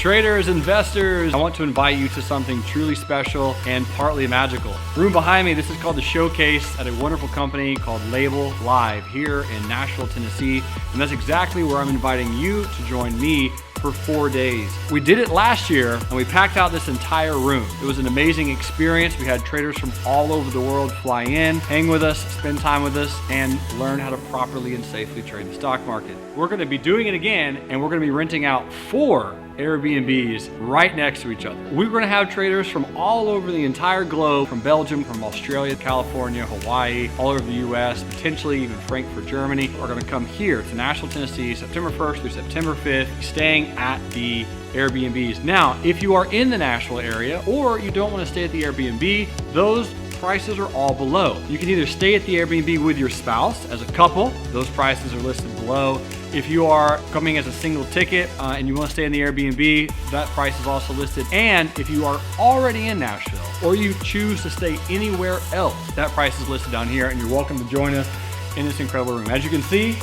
Traders, investors, I want to invite you to something truly special and partly magical. Room behind me, this is called the Showcase at a wonderful company called Label Live here in Nashville, Tennessee. And that's exactly where I'm inviting you to join me for 4 days. We did it last year and we packed out this entire room. It was an amazing experience. We had traders from all over the world fly in, hang with us, spend time with us, and learn how to properly and safely trade the stock market. We're gonna be doing it again, and we're gonna be renting out 4 Airbnbs right next to each other. We're gonna have traders from all over the entire globe, from Belgium, from Australia, California, Hawaii, all over the US, potentially even Frankfurt, Germany, are gonna come here to Nashville, Tennessee, September 1st through September 5th, staying at the Airbnbs. Now, if you are in the Nashville area or you don't wanna stay at the Airbnb, those prices are all below. You can either stay at the Airbnb with your spouse as a couple, those prices are listed below. If you are coming as a single ticket and you want to stay in the Airbnb, that price is also listed. And if you are already in Nashville or you choose to stay anywhere else, that price is listed down here, and you're welcome to join us in this incredible room. As you can see,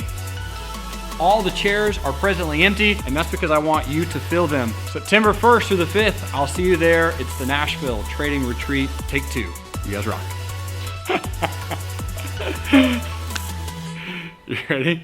all the chairs are presently empty, and that's because I want you to fill them. September 1st through the 5th, I'll see you there. It's the Nashville Trading Retreat, Take 2. You guys rock. You ready?